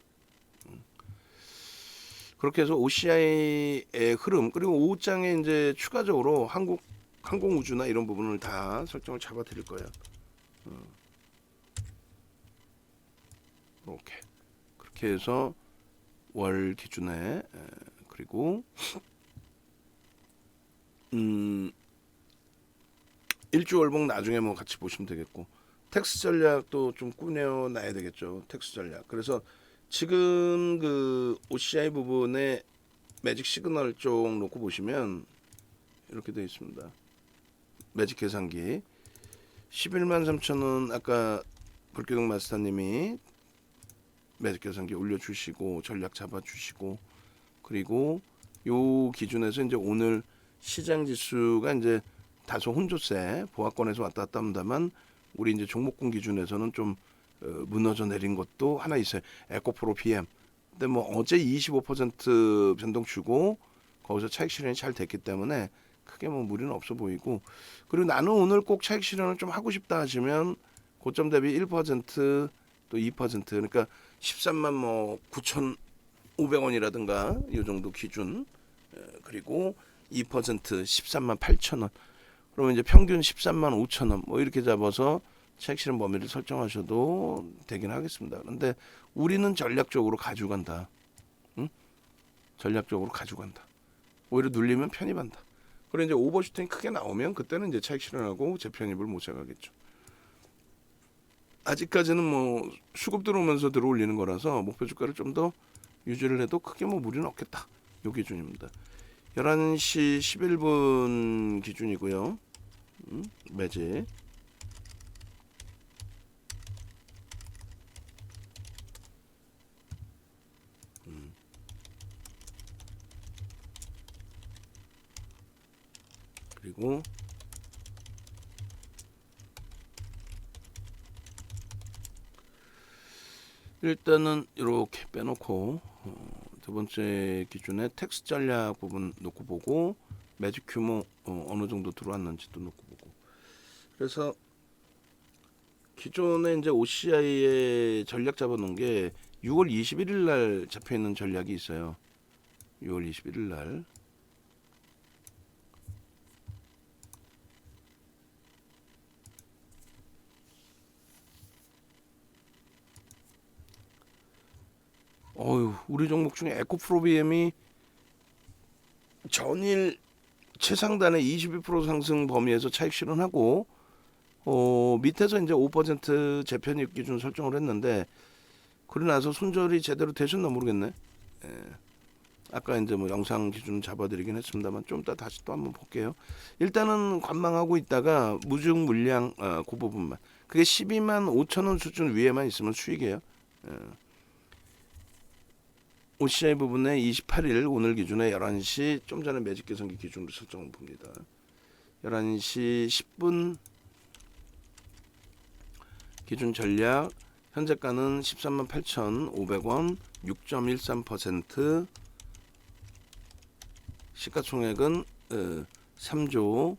그렇게 해서 OCI의 흐름 그리고 오후장에 이제 추가적으로 한국 항공우주나 이런 부분을 다 설정을 잡아 드릴 거예요. 이렇게 그렇게 해서 월 기준에 그리고 일주월봉 나중에 뭐 같이 보시면 되겠고, 텍스 전략도 좀 꾸며 놔야 되겠죠. 텍스 전략. 그래서 지금 그 OCI 부분에 매직 시그널 쪽 놓고 보시면 이렇게 되어 있습니다. 매직 계산기 11만 3천원 아까 불교동 마스터님이 매직 계산기 올려주시고 전략 잡아주시고, 그리고 요 기준에서 이제 오늘 시장 지수가 이제 다소 혼조세 보합권에서 왔다 갔다 합니다만, 우리 이제 종목군 기준에서는 좀 무너져 내린 것도 하나 있어요. 에코프로 PM. 근데 뭐 어제 25% 변동 주고 거기서 차익 실현이 잘 됐기 때문에 크게 뭐 무리는 없어 보이고, 그리고 나는 오늘 꼭 차익 실현을 좀 하고 싶다 하시면 고점 대비 1%, 또 2%, 그러니까 13만 뭐 9,500원이라든가 이 정도 기준, 그리고 2% 13만 8천원, 그러면 이제 평균 13만 5천원 뭐 이렇게 잡아서 차익 실현 범위를 설정하셔도 되긴 하겠습니다. 그런데 우리는 전략적으로 가져간다. 응? 전략적으로 가져간다. 오히려 눌리면 편입한다. 그리고 이제 오버슈팅이 크게 나오면 그때는 이제 차익 실현하고 재편입을 모셔가겠죠. 아직까지는 뭐 수급 들어오면서 들어올리는 거라서 목표 주가를 좀 더 유지를 해도 크게 뭐 무리는 없겠다. 요 기준입니다. 11시 11분 기준이고요. 매직. 그리고 일단은 이렇게 빼놓고 두 번째 기준에 텍스 전략 부분 놓고 보고, 매직 규모 어느 정도 들어왔는지도 놓고 보고. 그래서 기존에 이제 OCI에 전략 잡아놓은 게 6월 21일 날 잡혀 있는 전략이 있어요. 6월 21일 날. 우리 종목 중에 에코프로비엠이 전일 최상단의 22% 상승 범위에서 차익 실현하고, 밑에서 이제 5% 재편입 기준 설정을 했는데, 그러고 나서 손절이 제대로 되셨나 모르겠네. 아까 이제 뭐 영상 기준 잡아드리긴 했습니다만 좀 이따 다시 또 한번 볼게요. 일단은 관망하고 있다가 무중 물량 그 부분만, 그게 12만 5천원 수준 위에만 있으면 수익이에요. OCI 부분에 28일 오늘 기준에 11시 좀 전에 매직 계산기 기준으로 설정을 봅니다. 11시 10분 기준 전략 현재가는 13만 8,500원 6.13%, 시가총액은 3조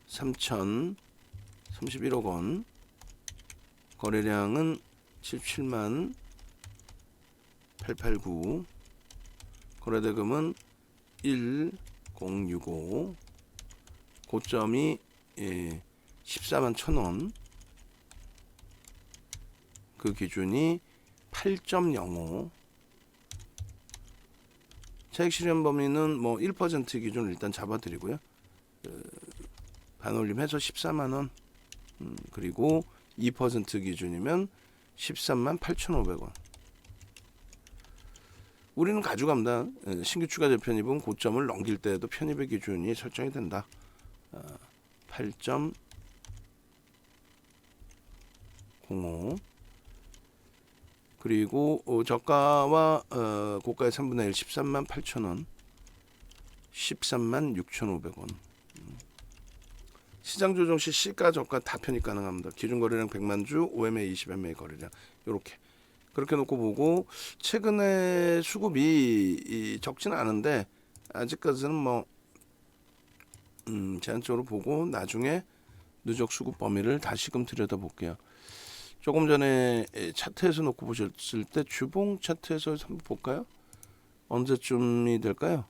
3,031억 원, 거래량은 17만 889, 거래대금은 1065, 고점이 14만 1,000원, 그 기준이 8.05, 차익 실현 범위는 뭐 1% 기준을 일단 잡아드리고요. 반올림해서 14만 원, 그리고 2% 기준이면 13만 8,500원. 우리는 가져갑니다. 신규 추가 재편입은 고점을 넘길 때에도 편입의 기준이 설정이 된다. 8.05, 그리고 저가와 고가의 3분의 1 13만 8천원 13만 6,500원. 시장 조정 시 시가 저가 다 편입 가능합니다. 기준 거래량 100만 주, OMA 20MA 거래량 이렇게 그렇게 놓고 보고, 최근에 수급이 적지는 않은데 아직까지는 뭐 제한적으로 보고 나중에 누적 수급 범위를 다시금 들여다볼게요. 조금 전에 차트에서 놓고 보셨을 때 주봉 차트에서 한번 볼까요? 언제쯤이 될까요?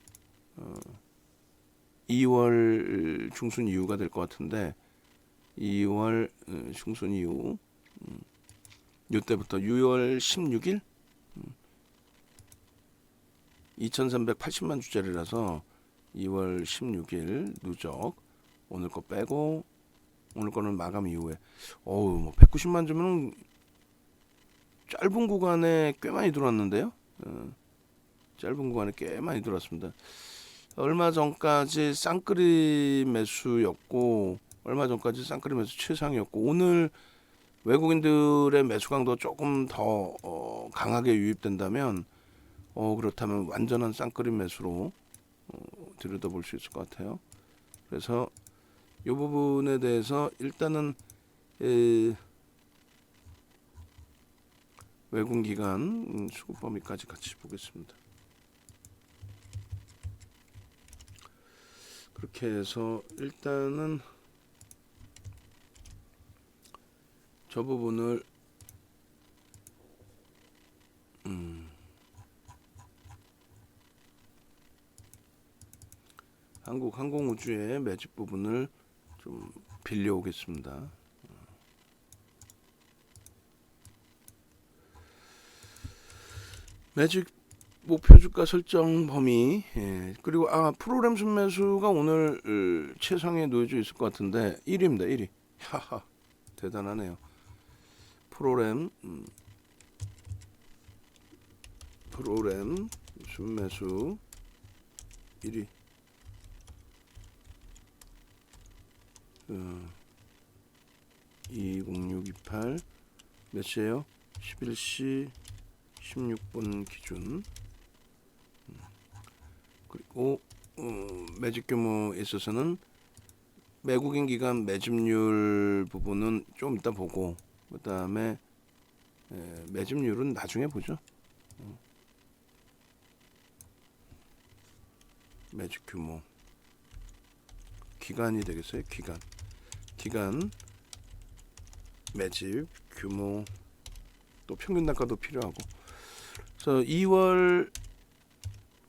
2월 중순 이후가 될 것 같은데 2월 중순 이후 이때부터 6월 16일 2380만 주짜리라서 2월 16일 누적 오늘 거 빼고 오늘 거는 마감 이후에 뭐 190만 주면 짧은 구간에 꽤 많이 들어왔는데요. 짧은 구간에 꽤 많이 들어왔습니다. 얼마 전까지 쌍끌이 매수였고 얼마 전까지 쌍끌이 매수 최상이었고 오늘 외국인들의 매수 강도 조금 더 강하게 유입된다면 그렇다면 완전한 쌍끌이 매수로 들여다볼 수 있을 것 같아요. 그래서 이 부분에 대해서 일단은 외국 기관 수급 범위까지 같이 보겠습니다. 그렇게 해서 일단은 저 부분을 한국 항공우주의 매집 부분을 좀 빌려오겠습니다. 매집 목표 주가 설정 범위 그리고 프로그램 순매수가 오늘 최상에 놓여져 있을 것 같은데 1위입니다. 1위. 하하 대단하네요. 프로그램 순매수 1위 20628 몇 시에요? 11시 16분 기준. 그리고 매집 규모에 있어서는 외국인 기관 매집률 부분은 좀 이따 보고 그 다음에 매집률은 나중에 보죠. 매집 규모 기간이 되겠어요. 기간 매집 규모 또 평균 단가도 필요하고. 그래서 02월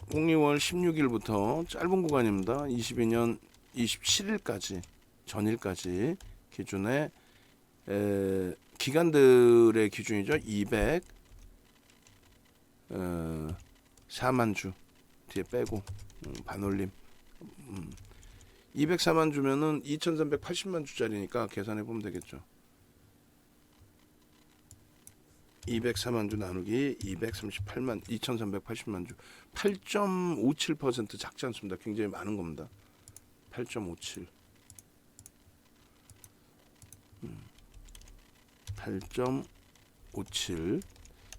16일부터 짧은 구간입니다. 22년 27일까지 전일까지 기준에 기관들의 기준이죠. 204만 주 뒤에 빼고 반올림 204만 주면은 2380만 주짜리니까 계산해 보면 되겠죠. 204만 주 나누기 238만 2380만 주 8.57% 작지 않습니다. 굉장히 많은 겁니다. 8.57 8.57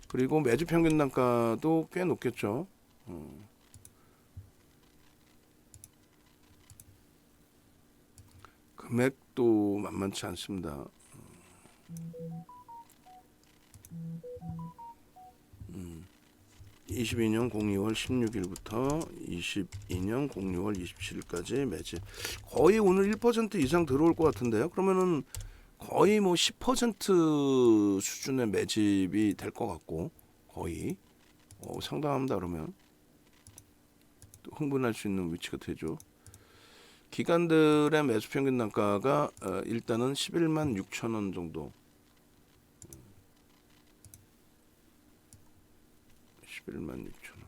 그리고 매주 평균 단가도 꽤 높겠죠. 금액도 만만치 않습니다. 22년 02월 16일부터 22년 06월 27일까지 매집 거의 오늘 1% 이상 들어올 것 같은데요. 그러면은 거의 뭐 10% 수준의 매집이 될 것 같고 거의 상당합니다. 그러면 또 흥분할 수 있는 위치가 되죠. 기관들의 매수 평균 단가가 일단은 11만 6천 원 정도 11만 6천 원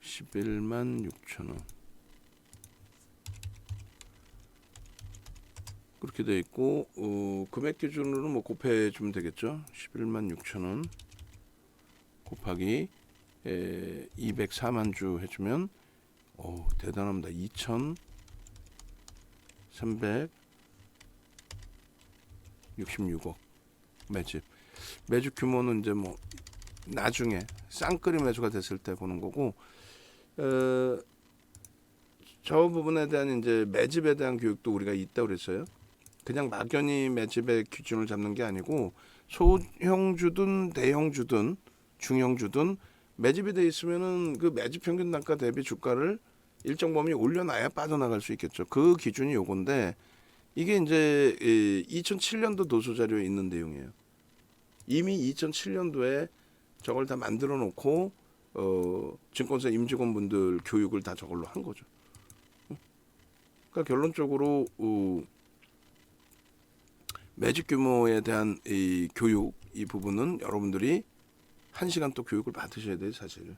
(11만 6천 원) 그렇게 돼 있고 금액 기준으로는 뭐 곱해 주면 되겠죠. 11만 6천 원 곱하기 204만 주 해주면 대단합니다. 2,366억 매집 규모는 이제 뭐 나중에 쌍끌이 매수가 됐을 때 보는 거고 저 부분에 대한 이제 매집에 대한 교육도 우리가 있다고 그랬어요. 그냥 막연히 매집의 기준을 잡는 게 아니고 소형주든 대형주든 중형주든 매집이 돼 있으면은 그 매집 평균 단가 대비 주가를 일정 범위 올려놔야 빠져나갈 수 있겠죠. 그 기준이 요건데 이게 이제 2007년도 도서 자료에 있는 내용이에요. 이미 2007년도에 저걸 다 만들어 놓고 증권사 임직원분들 교육을 다 저걸로 한 거죠. 그러니까 결론적으로 매집 규모에 대한 이 교육 이 부분은 여러분들이 1시간 또 교육을 받으셔야 돼요, 사실.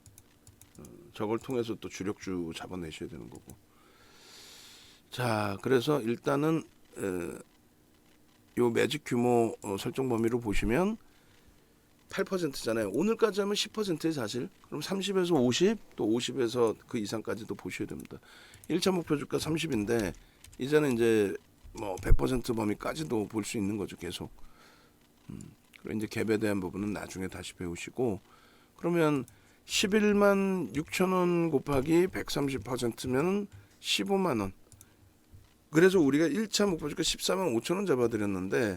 저걸 통해서 또 주력주 잡아내셔야 되는 거고. 자, 그래서 일단은 요 매집 규모 설정 범위로 보시면 8%잖아요. 오늘까지 하면 10%예요, 사실. 그럼 30에서 50, 또 50에서 그 이상까지도 보셔야 됩니다. 1차 목표 주가 30인데 이제는 이제 뭐 100% 범위까지도 볼 수 있는 거죠, 계속. 그리고 이제 갭에 대한 부분은 나중에 다시 배우시고 그러면 11만 6천 원 곱하기 130%면 15만 원. 그래서 우리가 1차 목표 주가 14만 5천 원 잡아드렸는데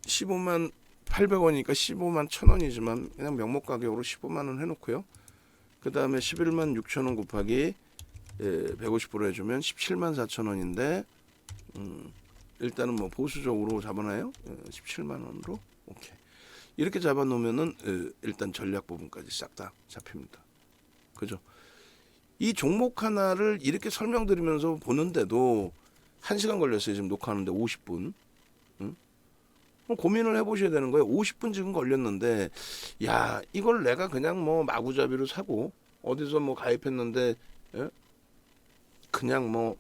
15만 800원이니까 15만 1천 원이지만 그냥 명목 가격으로 15만 원 해놓고요. 그 다음에 11만 6천 원 곱하기 150% 해주면 17만 4천 원인데 일단은 뭐 보수적으로 잡아놔요. 17만 원으로 오케이. 이렇게 잡아놓으면은 일단 전략 부분까지 싹 다 잡힙니다. 그죠? 이 종목 하나를 이렇게 설명드리면서 보는데도 1시간 걸렸어요. 지금 녹화하는데 50분. 고민을 해보셔야 되는 거예요. 50분 지금 걸렸는데 야 이걸 내가 그냥 뭐 마구잡이로 사고 어디서 뭐 가입했는데 그냥 뭐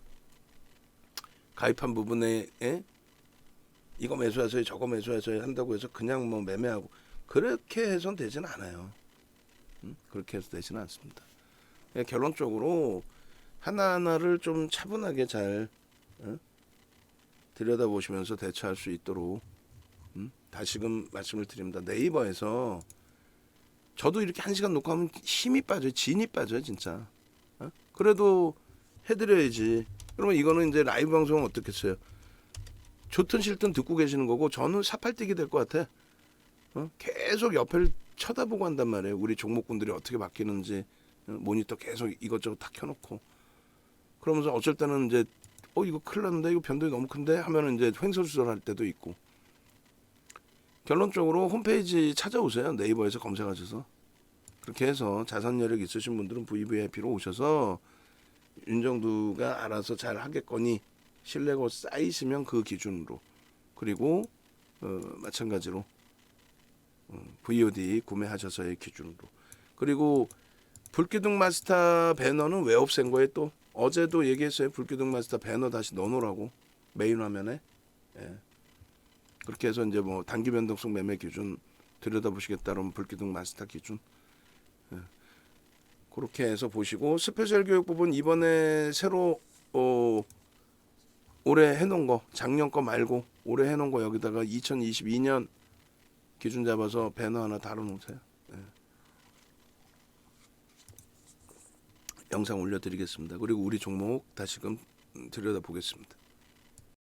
가입한 부분에 이거 매수하세요 저거 매수하세요 한다고 해서 그냥 뭐 매매하고 그렇게 해서는 되지는 않아요. 그렇게 해서 되지는 않습니다. 결론적으로 하나하나를 좀 차분하게 잘 들여다보시면서 대처할 수 있도록 다시금 말씀을 드립니다. 네이버에서 저도 이렇게 1시간 녹화하면 힘이 빠져요. 진이 빠져요 진짜. 그래도 해드려야지. 그러면 이거는 이제 라이브 방송은 어떻겠어요? 좋든 싫든 듣고 계시는 거고 저는 사팔뛰기 될 것 같아. 계속 옆을 쳐다보고 한단 말이에요. 우리 종목군들이 어떻게 바뀌는지 모니터 계속 이것저것 다 켜놓고 그러면서 어쩔 때는 이제 이거 큰일 났는데 이거 변동이 너무 큰데 하면은 이제 횡설수설할 때도 있고 결론적으로 홈페이지 찾아오세요. 네이버에서 검색하셔서 그렇게 해서 자산 여력 있으신 분들은 VVIP로 오셔서 윤정두가 알아서 잘 하겠거니 신뢰가 쌓이시면 그 기준으로 그리고 마찬가지로 VOD 구매하셔서의 기준으로 그리고 불기둥 마스터 배너는 왜 없앤 거예요? 또 어제도 얘기했어요. 불기둥 마스터 배너 다시 넣어놓으라고 메인 화면에 그렇게 해서 이제 뭐 단기 변동성 매매 기준 들여다보시겠다 그러면 불기둥 마스터 기준 그렇게 해서 보시고 스페셜 교육 부분 이번에 새로 올해 해놓은 거 작년 거 말고 올해 해놓은 거 여기다가 2022년 기준 잡아서 배너 하나 달아놓으세요. 영상 올려드리겠습니다. 그리고 우리 종목 다시금 들여다보겠습니다.